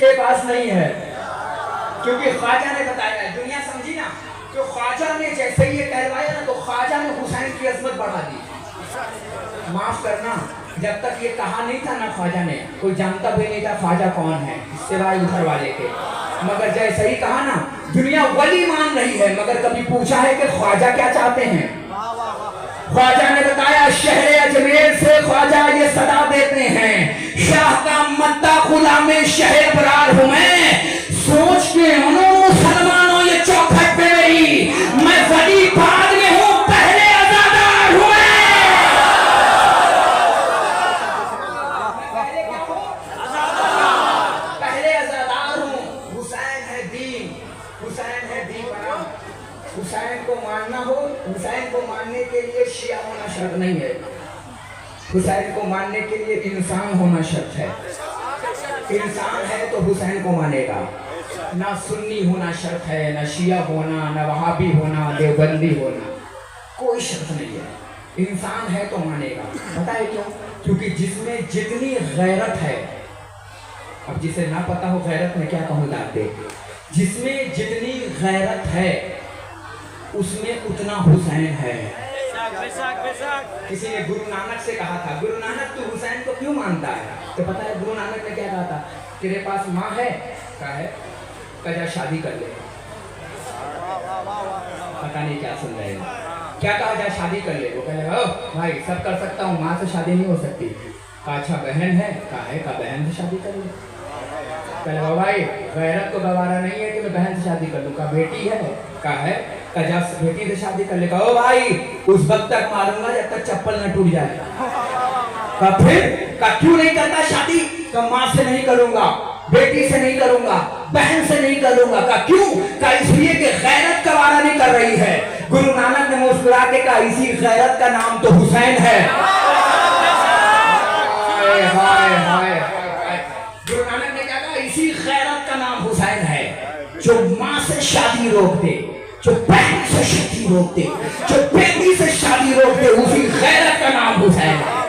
کے پاس نہیں ہے، کیونکہ خواجہ نے بتایا ہے. دنیا سمجھی نا، تو خواجہ نے جیسے یہ کہلوایا نا تو خواجہ نے حسین کی عظمت بڑھا دی. معاف کرنا، جب تک یہ کہا نہیں تھا نا خواجہ نے، کوئی جانتا بھی نہیں تھا خواجہ کون ہے سوائے ادھر والے کے. مگر جیسے ہی کہا نا، دنیا ولی مان رہی ہے، مگر کبھی پوچھا ہے کہ خواجہ کیا چاہتے ہیں؟ خواجہ نے بتایا شہر اجمیر سے خواجہ یہ صدا دیتے ہیں، شاہ کا مدہ غلام شہر برار ہوں میں، سوچ کے انہوں مسلمانوں یہ چوکھٹ پہ میری، میں ولی بعد میں ہوں، پہلے ازادار ہوں میں. پہلے ازادار ہوں. حسین ہے دین، حسین ہے دین بنا. حسین کو ماننا ہو، حسین کو ماننے کے لیے شیعہ ہونا شرط نہیں ہے، حسین کو ماننے کے لیے انسان ہونا شرط ہے. انسان ہے تو حسین کو مانے گا. نہ سنی ہونا شرط ہے، نہ شیعہ ہونا، نہ وہابی ہونا، دیوبندی ہونا، کوئی شرط نہیں ہے. انسان ہے تو مانے گا. پتہ ہے کیوں؟ کیونکہ جس میں جتنی غیرت ہے، اب جسے نہ پتا ہو غیرت میں کیا کہوں لاتے، جس میں جتنی غیرت ہے اس میں اتنا حسین ہے. کسی نے گرو نانک سے کہا تھا، گرو نانک تو حسین کو کیوں مانتا ہے؟ تو پتہ ہے گرو نانک نے کیا کہا تھا؟ تیرے پاس ماں ہے؟ کہا ہے. کہا جا شادی کر لے. پتہ نہیں کیا سن رہے ہیں. کیا کہا جا شادی کر لے؟ وہ کہے گا بھائی سب کر سکتا ہوں، ماں سے شادی نہیں ہو سکتی. کہا اچھا بہن ہے؟ کہا ہے. کہا بہن سے شادی کر لے. کہا بھائی غیرت تو گوارا نہیں ہے کہ میں بہن سے شادی کر لوں. کہا بیٹی ہے؟ کہا ہے. کہا جا بیٹی سے شادی کر لے. کہا او بھائی اس وقت تک ماروں گا جب تک چپل نہ ٹوٹ جائے. کہا پھر؟ کہا کیوں نہیں کرتا شادی؟ کہا ماں سے نہیں کروں گا، بیٹی سے نہیں کروں گا، بہن سے نہیں کروں گا. کہا کیوں؟ کہا اس لیے کہ غیرت گوارا نہیں کر رہی ہے. گرو نانک نے مسکرا کے کہا اسی غیرت کا نام تو حسین ہے. ہائے ہائے. گرو نانک نے کیا کہا؟ اسی غیرت کا نام حسین ہے. جو ماں سے شادی روک دے، جو بہن سے شادی روک دے، جو بیٹی سے شادی روک دے، اسی غیرت کا نام حسین ہے.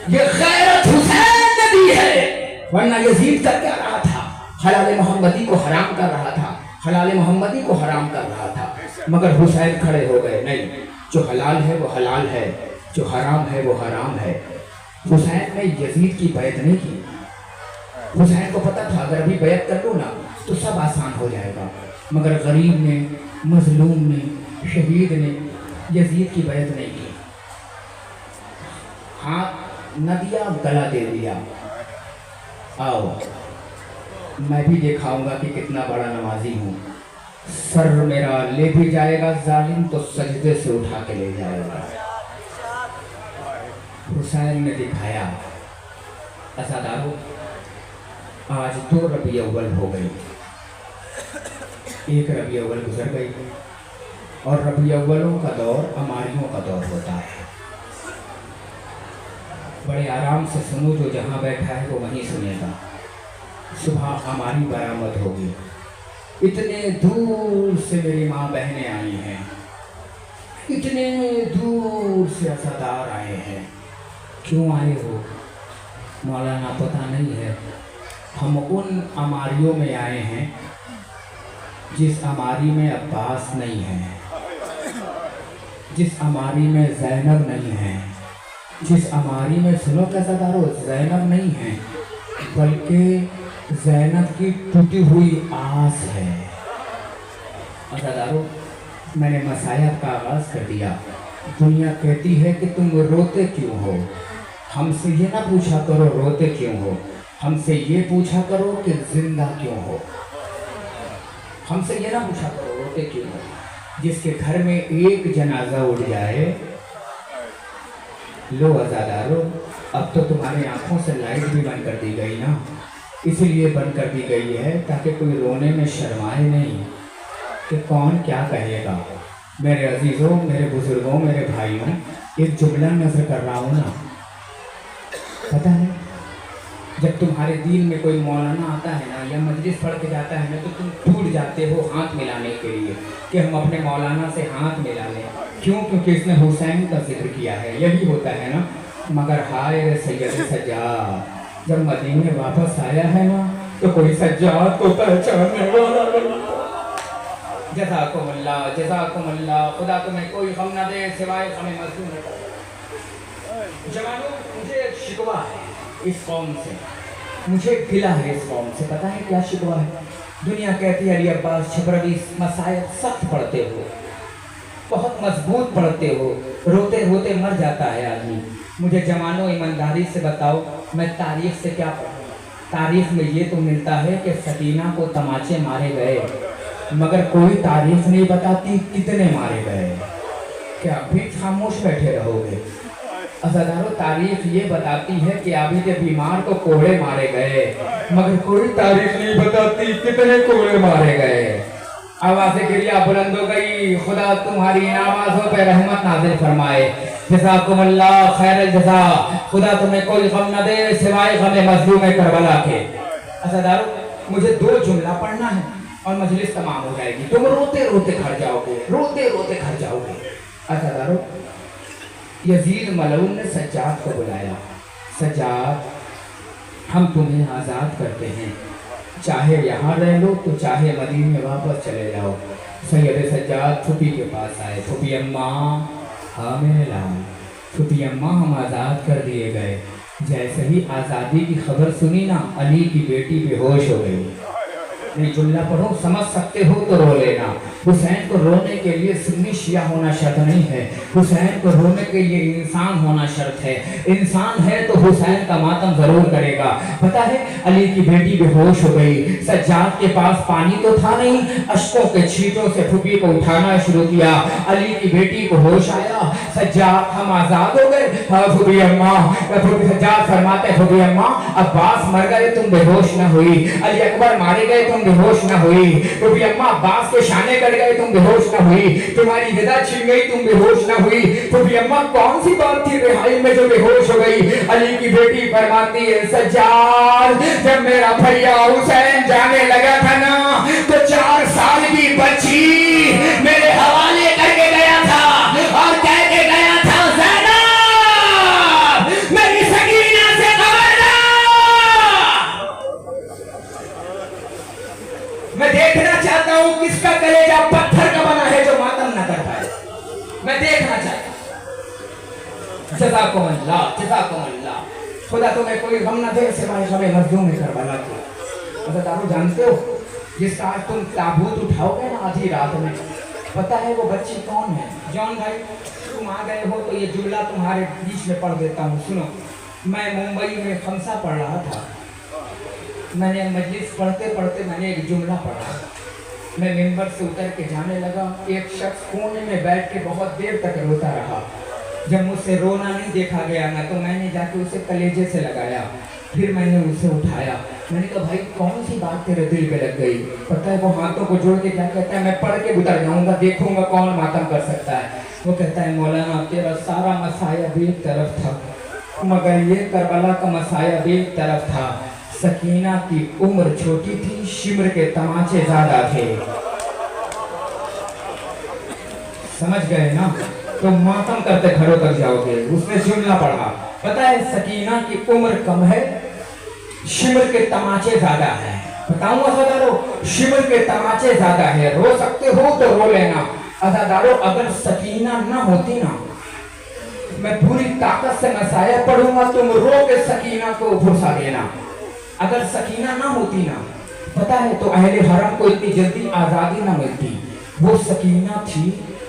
یہ غیرت حسین نے دی ہے. ورنہ یزید کا کیا رہا تھا؟ حلال محمدی کو حرام کر رہا تھا، حلال محمدی کو حرام کر رہا تھا. مگر حسین کھڑے ہو گئے، نہیں، جو حلال ہے وہ حلال ہے، جو حرام ہے وہ حرام ہے. حسین نے یزید کی بیعت نہیں کی. حسین کو پتا تھا اگر ابھی بیعت کر لوں نا تو سب آسان ہو جائے گا. مگر غریب نے، مظلوم نے، شہید نے یزید کی بیعت نہیں کی. ہاتھ نہ دیا، گلا دے دیا. آؤ میں بھی دکھاؤں گا کہ کتنا بڑا نمازی ہوں. سر میرا لے بھی جائے گا ظالم تو سجدے سے اٹھا کے لے جائے گا. حسین نے دکھایا. عزادارو آج 2 ربیع اول ہو گئی. ایک ربیع اول گزر گئی اور ربیع اولوں کا دور اماریوں کا دور ہوتا ہے. بڑے آرام سے سنو، جو جہاں بیٹھا ہے وہ وہیں سنے گا. صبح ہماری برآمد ہوگی. اتنے دور سے میری ماں بہنیں آئی ہیں، اتنے دور سے عزادار آئے ہیں. کیوں آئے ہو مولانا پتہ نہیں ہے. ہم ان اماریوں میں آئے ہیں جس اماری میں عباس نہیں ہے، جس اماری میں زینب نہیں ہے، جس اماری میں سنو کیسا دارو زینب نہیں ہے بلکہ زینب کی ٹوٹی ہوئی آس ہے. عزادارو میں نے مسائب کا آغاز کر دیا. دنیا کہتی ہے کہ تم روتے کیوں ہو. ہم سے یہ نہ پوچھا کرو روتے کیوں ہو، ہم سے یہ پوچھا کرو کہ زندہ کیوں ہو. ہم سے یہ نہ پوچھا کرو روتے کیوں ہو. جس کے گھر میں ایک جنازہ اٹھ جائے، لو عزادارو اب تو تمہاری آنکھوں سے لائٹ بھی بند کر دی گئی نا. اس لیے بند کر دی گئی ہے تاکہ کوئی رونے میں شرمائے نہیں کہ کون کیا کہے گا. میرے عزیزوں، میرے بزرگوں، میرے بھائیوں، ایک جملہ نظر کر رہا ہوں نا. پتہ ہے جب تمہارے دل میں کوئی مولانا آتا ہے نا یا مجلس پڑھ کے جاتا ہے نا تو تم ٹوٹ جاتے ہو ہاتھ ملانے کے لیے کہ ہم اپنے مولانا سے ہاتھ ملا لیں. کیوں؟ کیونکہ اس نے حسین کا ذکر کیا ہے. یہی ہوتا ہے نا. مگر ہائے رے سید سجاد، जब मदीने वापस आया है ना तो कोई सज्जाद को पहचानने वाला नहीं। जज़ाकुमुल्लाह जज़ाकुमुल्लाह, खुदा तुम्हें कोई गम न दे सिवाय हमें मजलूम है। जवानों, मुझे एक शिकवा है इस कौम से, मुझे गिला है इस कौम से। पता है क्या शिकवा है? दुनिया कहती है अली अब्बास छबरवी मसायब सख्त पढ़ते हो, बहुत मजबूत पढ़ते हो, रोते रोते मर जाता है आदमी। मुझे जवानों ईमानदारी से बताओ, मैं तारीख से क्या पढ़ूँ? तारीख में ये तो मिलता है कि सकीना को तमाचे मारे गए, मगर कोई तारीख नहीं बताती कितने मारे गए। क्या अभी खामोश बैठे रहोगे? अज़ादारों, तारीख ये बताती है कि अभी के बीमार को कोड़े मारे गए, मगर कोई तारीख नहीं बताती कितने कोड़े मारे गए। आवाज़ गिरिया बुलंद हो गई, खुदा तुम्हारी इन आवाज़ों पे रहमत नाज़िल फरमाए। जज़ाकुमुल्लाह खैरल जज़ा, खुदा तुम्हें कोई गम न दे सिवाय गम मज़लूम करबला के। अज़ादारों, मुझे 2 जुमला पढ़ना है और मजलिस तमाम हो जाएगी। तुम रोते रोते घर जाओगे, रोते रोते घर जाओगे। अज़ादारों, यजीद मलऊन ने सज्जाद को बुलाया। सज्जाद, हम तुम्हें आज़ाद करते हैं, चाहे यहाँ रह लो तो चाहे मदीने में वापस चले जाओ। सैयद सज्जाद फूफी के पास आए। फूफी अम्मा, हाँ मेरे लाल। फूफी अम्मा, हम आज़ाद कर दिए गए। जैसे ही आज़ादी की खबर सुनी ना, अली की बेटी बेहोश हो गई। नहीं, जुमला पढ़ो, समझ सकते हो तो रो लेना। हुसैन को रोने के लिए सुन्नी शिया होना शर्त नहीं है, हुसैन को रोने के लिए इंसान होना शर्त है। इंसान है तो हुसैन का मातम जरूर करेगा। पता है, अली की बेटी बेहोश हो गई। सज्जाद के पास पानी तो था नहीं, अश्कों के छींटों से फूफी को उठाना शुरू किया। अली की बेटी को होश आया। सज्जाद, हम आजाद हो गए। हाँ फूफी अम्मा। सज्जाद फरमाते, फूफी अम्मा, अब्बास मर गए, तुम बेहोश न हुई। अली अकबर मारे गए, तुम बेहोश न हुई। फूफी अम्मा, अब्बास के शाने कट गए, तुम बेहोश न हुई। तुम्हारी विदा छिन गई, तुम बेहोश न हुई। फूफी अम्मा, कौन सी बात थी रिहाई में जो बेहोश हो गई? अली की बेटी फरमाती है, सज्जाद, जब मेरा भैया हुसैन जाने लगा था ना, तो 4 साल की बच्ची मेरे हवाले करके गया था और कह के गया था, ज़ैनब, मेरी सकीना से खबरदार। मैं देखना चाहता हूं किसका कलेजा पत्थर का बना है जो मातम न कर पाए। मैं देखना चाहता हूं। जज़ाकुमुल्लाह जज़ाकुमुल्लाह, खुदा तुम्हें कोई गम न दे सिवाय गम मज़लूम करबला के। अज़ादारों, जानते हो जिसका आज तुम ताबूत उठाओगे ना आधी रात में, पता है वो बच्ची कौन है? जॉन भाई, तुम आ गए हो तो ये जुमला तुम्हारे बीच में पढ़ देता हूँ, सुनो। मैं मुंबई में खमसा पढ़ रहा था। मैंने मजलिस पढ़ते पढ़ते मैंने एक जुमला पढ़ा। मैं मिंबर से उतर के जाने लगा। एक शख्स कोने में बैठ के बहुत देर तक रोता रहा। जब मुझसे रोना नहीं देखा गया ना, तो मैंने जाके उसे कलेजे से लगाया। फिर मैंने उसे उठाया। मैंने कहा, भाई कौन सी बात तेरे दिल पे लग गई? पता है वो हाथों को जोड़ के क्या कहता है? मैं पढ़ के गुजर जाऊंगा, देखूंगा कौन मातम कर सकता है। वो कहता है, मौलाना तेरा सारा मसाया भी एक तरफ था, मगर ये करबला का मसाया भी एक तरफ था। सकीना की उम्र छोटी थी, शिमर के तमाचे ज्यादा थे। समझ गए ना? तो मातम करते घरों तक जाओगे। उसने जुमला पढ़ा। पता है, सकीना की उम्र कम है, शिमर के तमाचे ज्यादा है। बताऊं अज़ादारों, शिमर के तमाचे ज्यादा है। रो सकते हो तो रो लेना। अज़ादारों, अगर सकीना ना होती ना, मैं पूरी ताकत से मसाया पढ़ूंगा, तुम रो के सकीना को भुसा देना। अगर सकीना ना होती ना, पता है, तो अहले हरम को इतनी जल्दी आजादी ना मिलती। वो सकीना थी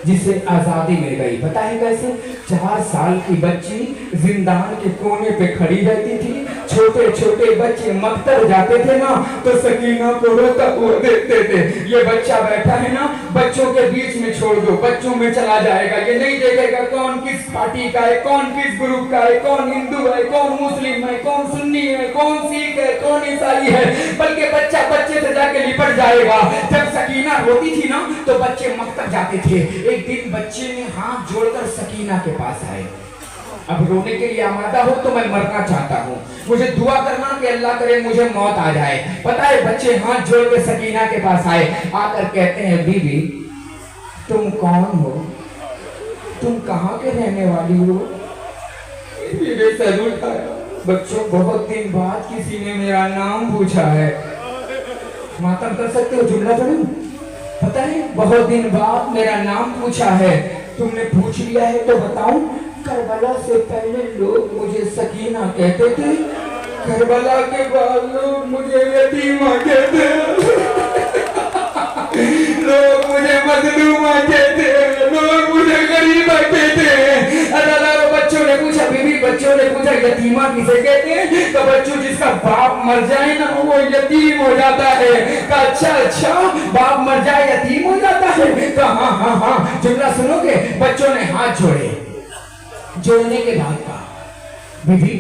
जिसे आजादी मिल गई। पता है कैसे? 4 साल की बच्ची जिंदान के कोने पे खड़ी रहती थी। छोटे छोटे बच्चे मकतब जाते थे ना, तो सकीना को रोता हुआ देखते थे। ये बच्चा बैठा है ना, बच्चों के बीच में छोड़ दो, बच्चों में चला जाएगा। ये नहीं देखेगा कौन किस पार्टी का है, कौन किस ग्रुप का है, कौन हिंदू है, कौन मुस्लिम है, कौन सुन्नी है, कौन सिख है, कौन ईसाई है, बल्कि बच्चा बच्चे से जाके लिपट जाएगा। जब सकीना रोती थी ना, तो बच्चे मकतब जाते थे। एक दिन बच्चे ने हाथ जोड़कर सकीना के पास आए। अब रोने के लिए आमादा हो तो मैं मरना चाहता हूँ, मुझे दुआ करना कि अल्लाह करे मुझे मौत आ जाए। पता है, बच्चे हाथ जोड़ के सकीना के पास आए। आकर कहते हैं, बीबी तुम कौन हो? तुम कहाँ के रहने वाली हो? बीबी सैलूट आया, बच्चों बहुत दिन बाद किसी ने मेरा नाम पूछा है। मातम कर सकते हो? जुमला पढ़ूं? पता है, बहुत दिन बाद मेरा नाम पूछा है। तुमने पूछ लिया है तो बताऊं, करबला से पहले लोग मुझे सकीना कहते थे, करबला के बाद लोग मुझे यतीमा कहते, लोग मुझे मजलूमा कहते, लोग मुझे गरीबा कहते। बच्चों ने पूछा, बीवी बच्चों ने पूछा यतीमा किसे कहते हैं? तो बच्चों जिसका बाप मर जाए ना वो यतीम हो जाता है। कहा अच्छा अच्छा, बाप मर जाए यतीम हो जाता है? कहा हाँ हाँ हाँ। जुमला सुनोगे? बच्चों ने हाथ जोड़े, जोड़ने के बाद कहा, बीवी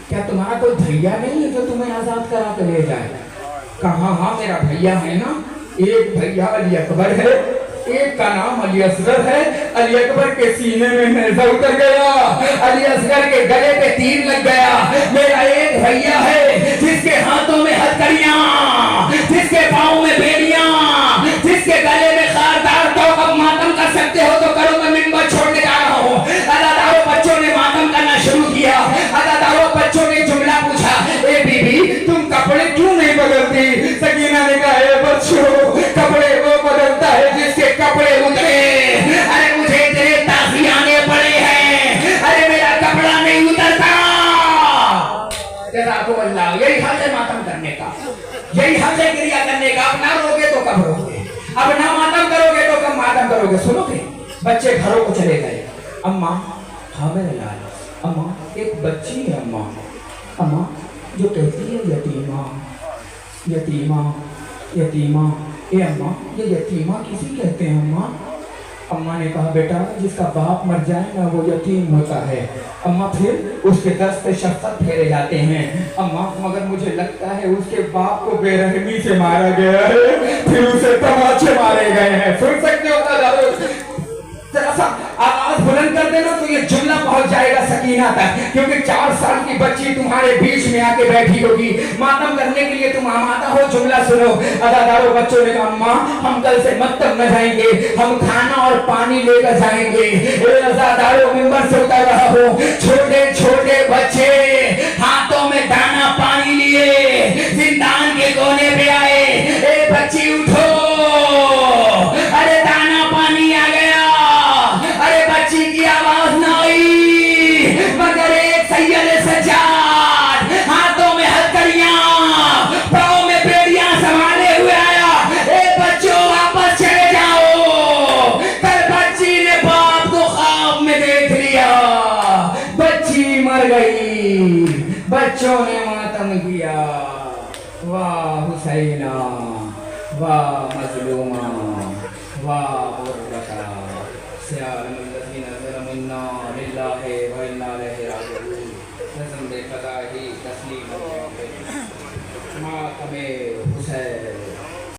क्या तुम्हारा कोई भैया नहीं है जो तुम्हें आजाद करा कर ले जाए? कहा हाँ मेरा भैया है ना, एक भैया अली अकबर है, एक का नाम अली असगर है। अली अकबर के सीने में नेज़ा उतर गया, अली असगर के गले पे तीर लग गया। मेरा एक भैया है जिसके हाथों में हथकड़ियां, जिसके पाँव में बेड़ियां, जिसके गले में खारदार। तो अब मातम कर सकते हो तो करो, मैं मिंबर छोड़ने जा रहा हूँ। अदादारों बच्चों ने मातम करना शुरू किया। अदादारों बच्चों ने जुमला पूछा, ए बीबी तुम कपड़े क्यों नहीं बदलती? सकीना ने कहा, ए बच्चों कपड़े वो बदलता है जिसके कपड़े उतरे। अरे मुझे तेरे ताज़ियाने पड़े हैं, अरे मेरा कपड़ा नहीं उतरता। जज़ाकुमुल्लाह। यही हक है मातम करने का, यही हक है क्रिया करने का। अब ना रोगे तो कब रोगे, अब ना मातम करोगे तो कब मातम करोगे? सुनोगे? बच्चे घरों को चले गए। अम्मा हाँ मेरे लाल, अम्मा एक बच्ची है अम्मा, अम्मा जो कहती है यतीमा यतीमा यतीमा। ए अम्मा ये यतीमा किसी कहते हैं अम्मा? अम्मा ने कहा बेटा जिसका बाप मर जाए ना वो यतीम होता है। अम्मा फिर उसके दस्त पे शफ़क़त फेरे जाते हैं। अम्मा मगर मुझे लगता है उसके बाप को बेरहमी से मारा गया है, फिर उसे तमाचे मारे गए हैं। सुन सकते हो जरा सा आवाज बुलंद कर देना तो ये जुमला पहुंच जाएगा सकीना तक, क्योंकि 4 साल की बच्ची तुम्हारे बीच में आके बैठी होगी मातम करने के लिए। तुम आमादा हो? जुमला सुनो। अदादारों बच्चों ने कहा, अम्मा हम कल से मकतब न जाएंगे, हम खाना और पानी लेकर जाएंगे। अदादारों मिंबर से उतर रहा हो, छोटे छोटे बच्चे हाथों में दाना पानी लिए जिंदान के कोने पे आए। ए बच्ची उठो, अरे दाना पानी आ गया। अरे बच्ची की आवाज ना आई, मगर एक सैयद सज्जाद हाथों में हथकड़ियां, पाँव में बेड़ियां संभाले हुए आया। ए बच्चों वापस चले जाओ। कल बच्ची ने बाप को ख्वाब में देख लिया, बच्ची मर गई। बच्चों ने मातम किया। वाह हुसैना, वाह मजलूमा, वाह बुर्रता। मातमे हुसैन।